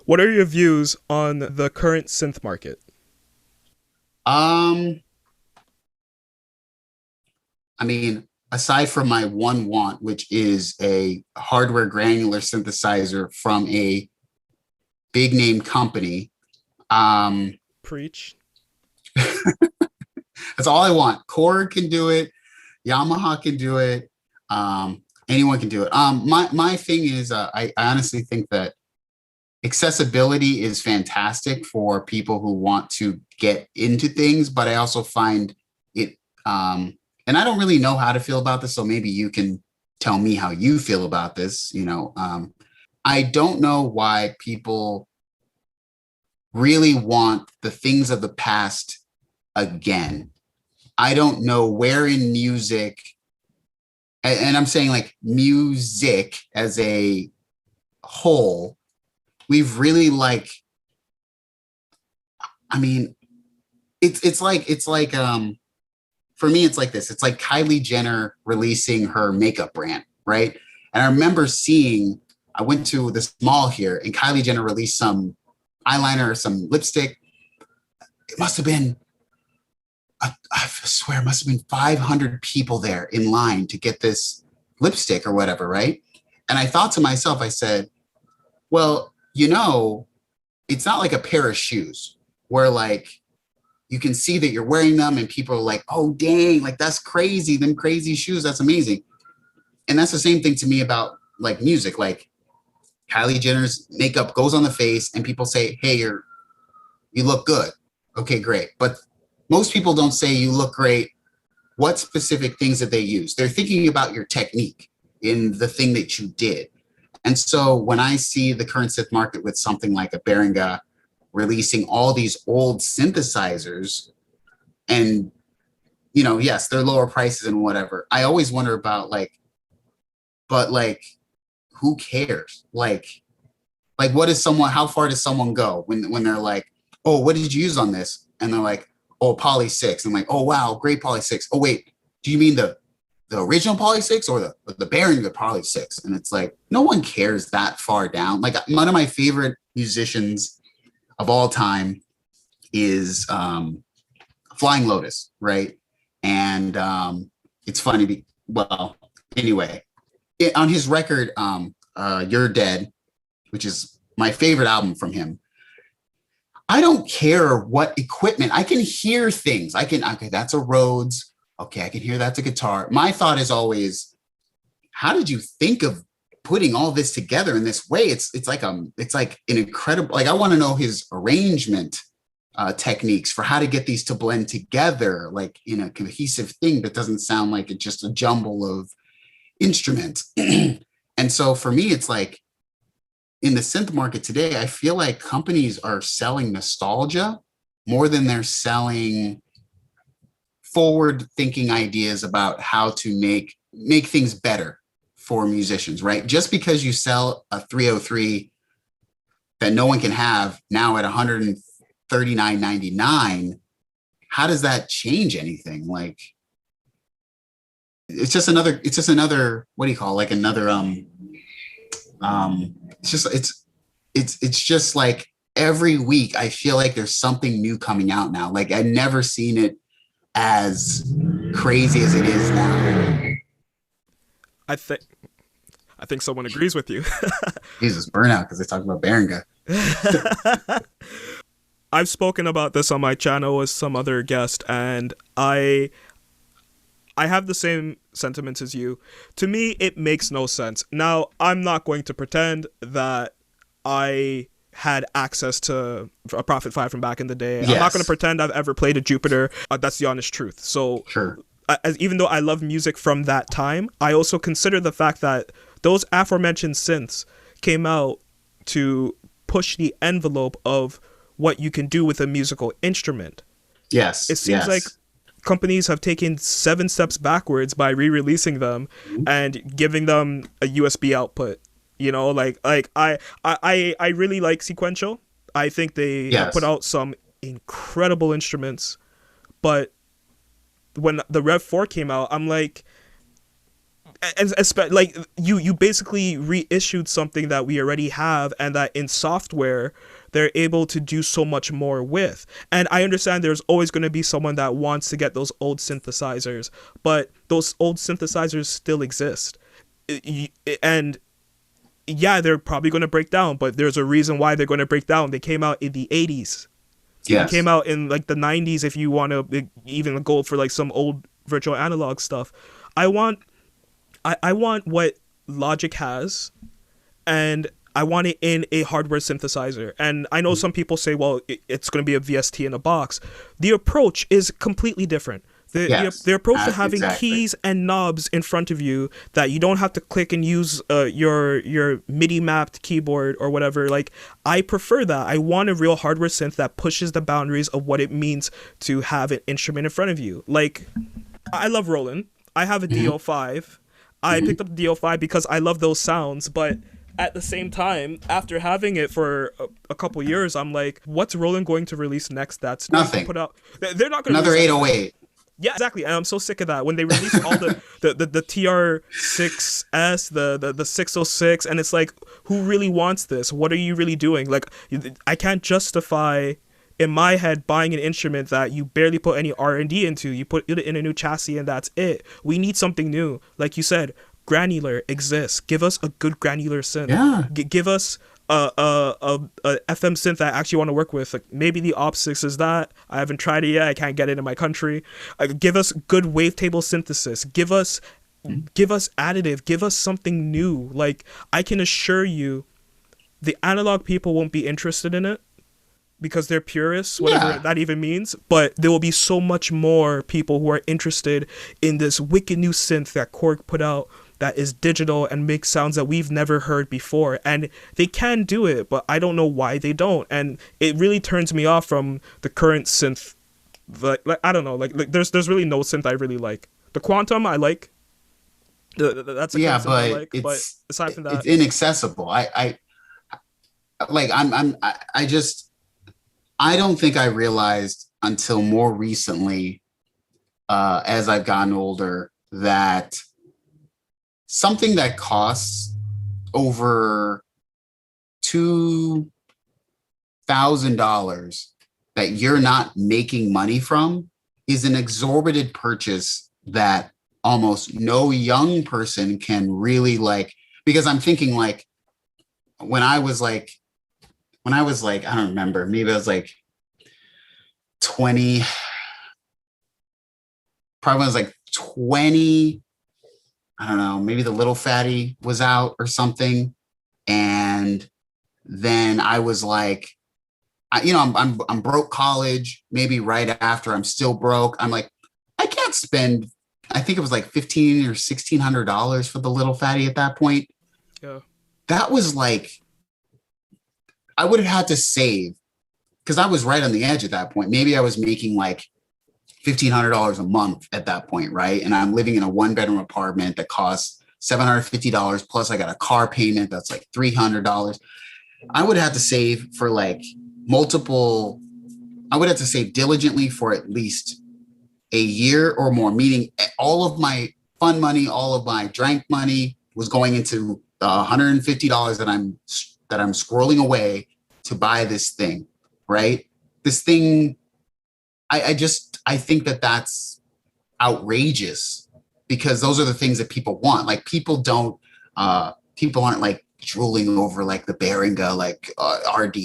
What are your views on the current synth market? Um, I mean, aside from my one want, which is a hardware granular synthesizer from a big name company, um, Preach. that's all I want. Korg can do it, Yamaha can do it, anyone can do it. My thing is, I honestly think that accessibility is fantastic for people who want to get into things, but I also find it, and I don't really know how to feel about this, so maybe you can tell me how you feel about this. I don't know why people really want the things of the past again. I don't know where in music, and I'm saying like music as a whole, we've really like, I mean, it's like for me it's like this. It's like Kylie Jenner releasing her makeup brand, right? And I remember seeing, I went to this mall here and Kylie Jenner released some eyeliner or some lipstick. It must have been, I swear it must have been 500 people there in line to get this lipstick or whatever, right? And I thought to myself, I said, well, it's not like a pair of shoes where like you can see that you're wearing them and people are like, oh, dang, like that's crazy. Them crazy shoes. That's amazing. And that's the same thing to me about like music. Like Kylie Jenner's makeup goes on the face and people say, hey, you look good. Okay, great. But most people don't say you look great. What specific things that they use? They're thinking about your technique in the thing that you did. And so when I see the current synth market with something like a Behringer releasing all these old synthesizers and yes, they're lower prices and whatever. I always wonder about like, but like, who cares? Like what is someone? How far does someone go when they're like, oh, what did you use on this? And they're like, oh, Poly Six. I'm like, oh wow, great Poly Six. Oh wait, do you mean the original Poly Six or the Behringer Poly Six? And it's like no one cares that far down. Like one of my favorite musicians of all time is Flying Lotus, right? And it's funny. Well, anyway, on his record, "You're Dead," which is my favorite album from him. I don't care what equipment. I can hear things. Okay, that's a Rhodes. Okay, I can hear that's a guitar. My thought is always, how did you think of putting all this together in this way? It's like an incredible. Like I want to know his arrangement techniques for how to get these to blend together, like in a cohesive thing that doesn't sound like it's just a jumble of instruments. And so for me, it's like in the synth market today, I feel like companies are selling nostalgia more than they're selling forward thinking ideas about how to make things better for musicians, right? Just because you sell a 303 that no one can have now at 139.99, how does that change anything? Like it's just another what do you call it? Like another it's just it's just like every week I feel like there's something new coming out now. Like I've never seen it as crazy as it is now. I think I think someone agrees with you. Jesus, burnout because they talk about Berenga. I've spoken about this on my channel with some other guest, and I have the same sentiments as you. To me, it makes no sense. Now, I'm not going to pretend that I had access to a Prophet 5 from back in the day. I'm not going to Yes, pretend I've ever played a Jupiter. That's the honest truth. So, sure. even though I love music from that time, I also consider the fact that those aforementioned synths came out to push the envelope of what you can do with a musical instrument. It Yes, seems like yes. companies have taken 7 steps backwards by re-releasing them and giving them a USB output. I really like Sequential. I think they have put Yes. out some incredible instruments, but when the Rev 4 came out, I'm like, like you basically reissued something that we already have, and that in software they're able to do so much more with. And I understand there's always going to be someone that wants to get those old synthesizers, but those old synthesizers still exist. And yeah, they're probably going to break down, but there's a reason why they're going to break down. They came out in the 80s. They came Yes. out in like the 90s, if you want to even go for like some old virtual analog stuff. I want I want what Logic has, and I want it in a hardware synthesizer. And I know some people say, well, it's going to be a VST in a box. The approach is completely different. Yes. The approach to having Exactly. keys and knobs in front of you that you don't have to click and use your MIDI mapped keyboard or whatever. Like, I prefer that. I want a real hardware synth that pushes the boundaries of what it means to have an instrument in front of you. Like, I love Roland. I have a Mhm. DO5. I Mhm. picked up the DO5 because I love those sounds, but at the same time, after having it for a couple years, I'm like, what's Roland going to release next that's going to Nothing. put out? They're not going to Another release anything. 808. Yeah, exactly. And I'm so sick of that. When they release all the TR6S, the 606, and it's like, who really wants this? What are you really doing? Like, I can't justify in my head buying an instrument that you barely put any R&D into. You put it in a new chassis and that's it. We need something new. Like you said, granular exists. Give us a good granular synth. Yeah. Give us a FM synth that I actually want to work with. Like, maybe the Op 6 is that. I haven't tried it yet. I can't get it in my country. Give us good wavetable synthesis. Give us additive. Give us something new. Like, I can assure you, the analog people won't be interested in it because they're purists, whatever Yeah. that even means. But there will be so much more people who are interested in this wicked new synth that Korg put out that is digital and makes sounds that we've never heard before. And they can do it, but I don't know why they don't. And it really turns me off from the current synth. Like I don't know, like there's really no synth I really like. The Quantum I like. That's the Yeah, current synth I but like. But aside from it's that, inaccessible. Like I just I don't think I realized until more recently, as I've gotten older, that something that costs over $2,000 that you're not making money from is an exorbitant purchase that almost no young person can really like. Because I'm thinking like when I was like I don't remember, maybe I was like 20, probably when I was like 20, I don't know, maybe the Little Fatty was out or something. And then I was like, I'm broke college, maybe right after I'm still broke. I'm like, I can't spend, I think it was like $1,500 or $1,600 for the Little Fatty at that point. yeah, That was like, I would have had to save because I was right on the edge at that point. Maybe I was making like $1,500 a month at that point, right? And I'm living in a 1-bedroom apartment that costs $750 plus I got a car payment that's like $300. I would have to save for like multiple. I would have to save diligently for at least a year or more. Meaning, all of my fun money, all of my drank money was going into the $150 that I'm scrolling away to buy this thing, right? This thing, I think that that's outrageous because those are the things that people want. Like people aren't like drooling over like the Behringer, like RD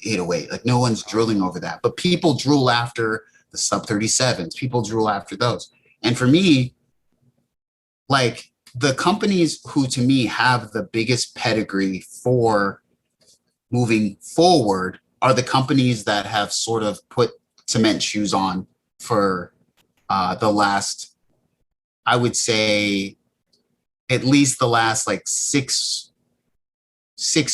808. Like no one's drooling over that, but people drool after the sub 37s. People drool after those. And for me, like the companies who to me have the biggest pedigree for moving forward are the companies that have sort of put cement shoes on for the last, I would say, at least the last like 6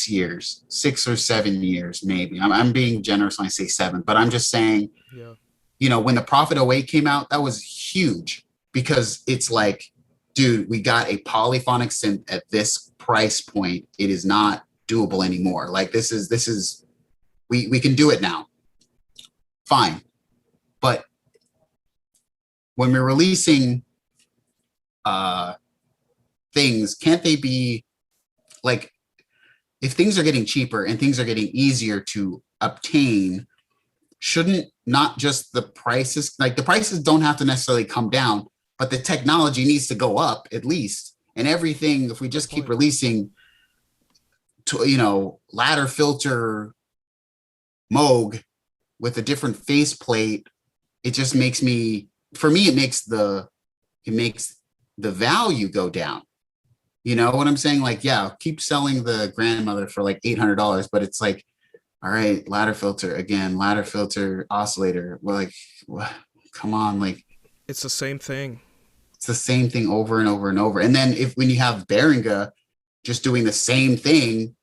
years, 6 or 7 years, maybe. I'm being generous when I say 7, but I'm just saying, yeah, when the Prophet '08 came out, that was huge because it's like, dude, we got a polyphonic synth at this price point. It is not doable anymore. Like this is we can do it now. Fine. But when we're releasing things, can't they be like, if things are getting cheaper and things are getting easier to obtain, shouldn't not just the prices, like the prices don't have to necessarily come down, but the technology needs to go up at least. And everything, if we just keep releasing to, ladder filter Moog with a different faceplate, it just makes me, for me, it makes the value go down. You know what I'm saying? Like, yeah, keep selling the grandmother for like $800, but it's like, all right, ladder filter again, ladder filter oscillator. We're like, what? Come on, like It's the same thing. it's the same thing over and over and over. And then when you have Behringer just doing the same thing,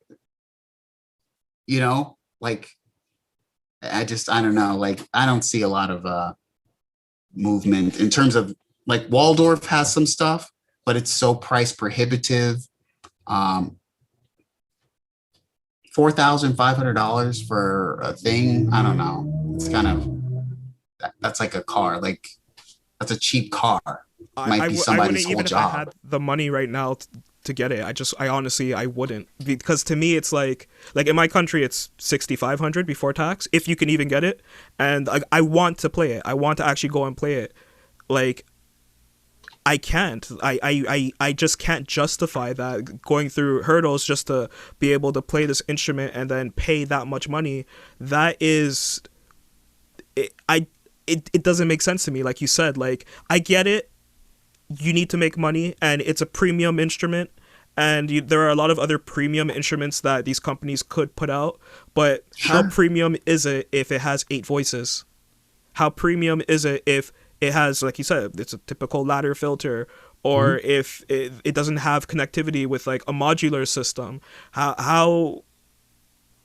like I don't know, like I don't see a lot of movement in terms of, like, Waldorf has some stuff, but it's so price prohibitive. $4,500 for a thing. I don't know. It's kind of, that's like a car. Like, that's a cheap car. Might be I wouldn't, somebody's whole even if I job. had the money right now to get it. I honestly, I wouldn't, because to me it's like in my country it's 6,500 before tax, if you can even get it. And I want to play it. I want to actually go and play it. Like, I can't. I just can't justify that, going through hurdles just to be able to play this instrument and then pay that much money. That is, it doesn't make sense to me. Like you said, like, I get it. You need to make money, and it's a premium instrument, and there are a lot of other premium instruments that these companies could put out. But how premium is it if it has 8 voices? How premium is it if it has, like you said, it's a typical ladder filter, or if it doesn't have connectivity with like a modular system? How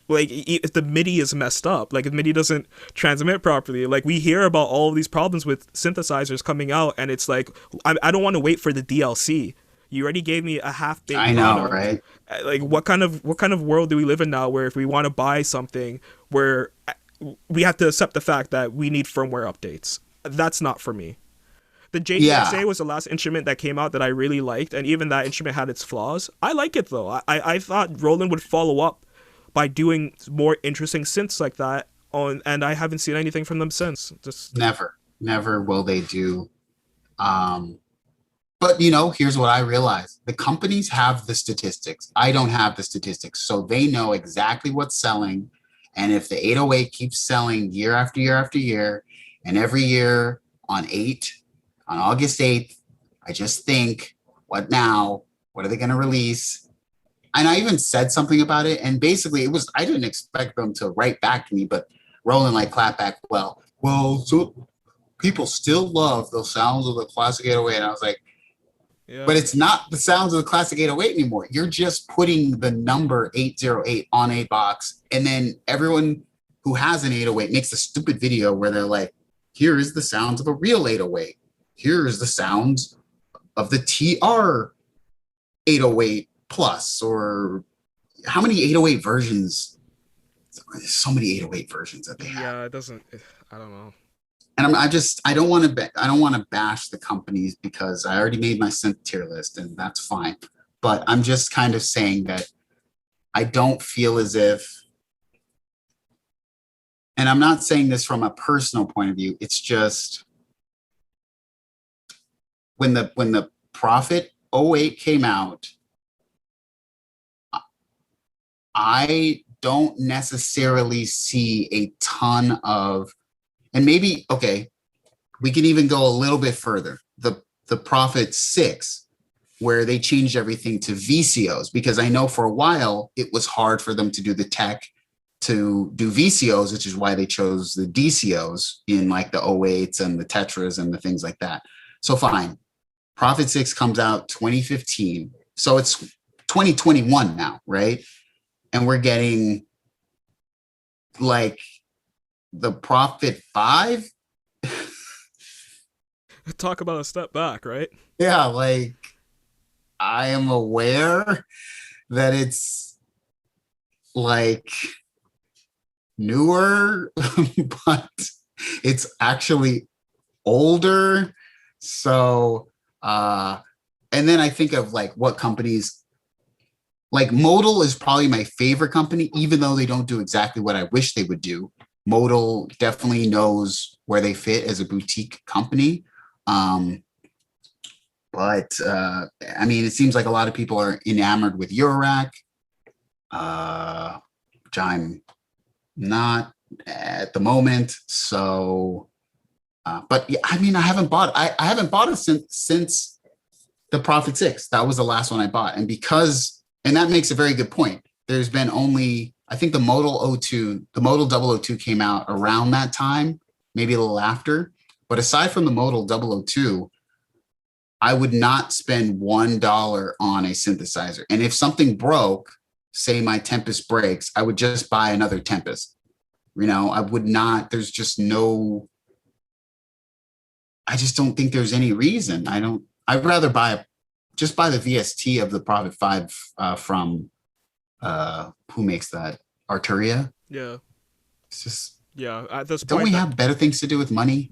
like, if the MIDI is messed up, like if MIDI doesn't transmit properly, like we hear about all of these problems with synthesizers coming out, and it's like, I don't want to wait for the DLC. You already gave me a half-baked I know, product. right? Like, what kind of world do we live in now, where if we want to buy something, where we have to accept the fact that we need firmware updates? That's not for me. The JDXA was the last instrument that came out that I really liked, and even that instrument had its flaws. I like it though. I thought Roland would follow up by doing more interesting synths like that and I haven't seen anything from them since. Just Never will they do. But here's what I realized: the companies have the statistics. I don't have the statistics, so they know exactly what's selling. And if the 808 keeps selling year after year after year, and every year on August 8th, I just think, what now? What are they going to release? And I even said something about it. And basically I didn't expect them to write back to me, but Roland like clapped back, well, so people still love the sounds of the classic 808. And I was like, yeah. But it's not the sounds of the classic 808 anymore. You're just putting the number 808 on a box. And then everyone who has an 808 makes a stupid video where they're like, here is the sounds of a real 808. Here is the sounds of the TR 808 Plus, or how many 808 versions? There's so many 808 versions that they have. Yeah, it doesn't. I don't know. And I don't want to bash the companies, because I already made my synth tier list, and that's fine. But I'm just kind of saying that I don't feel as if, and I'm not saying this from a personal point of view. It's just when the Prophet 08 came out, I don't necessarily see a ton of, and maybe, okay, we can even go a little bit further. The Prophet 6, where they changed everything to VCOs, because I know for a while it was hard for them to do the tech to do VCOs, which is why they chose the DCOs in like the 08s and the Tetras and the things like that. So fine. Prophet 6 comes out 2015. So it's 2021 now, right? And we're getting like the Prophet 5. Talk about a step back, right? Yeah, like I am aware that it's like newer, but it's actually older. So And then I think of like what companies, like Modal is probably my favorite company, even though they don't do exactly what I wish they would do. Modal definitely knows where they fit as a boutique company. Um, but I mean, it seems like a lot of people are enamored with Eurorack, which I'm not at the moment. So, but yeah, I mean, I haven't bought it since the Prophet 6. That was the last one I bought. And that makes a very good point. There's been only, I think the Modal O2, the Modal 002 came out around that time, maybe a little after. But aside from the Modal 002, I would not spend $1 on a synthesizer. And if something broke, say my Tempest breaks, I would just buy another Tempest. I would not, there's just no, I just don't think there's any reason. I'd rather just buy the VST of the Prophet 5 from, who makes that? Arturia? Yeah. It's just, Yeah. At this don't point, we have better things to do with money?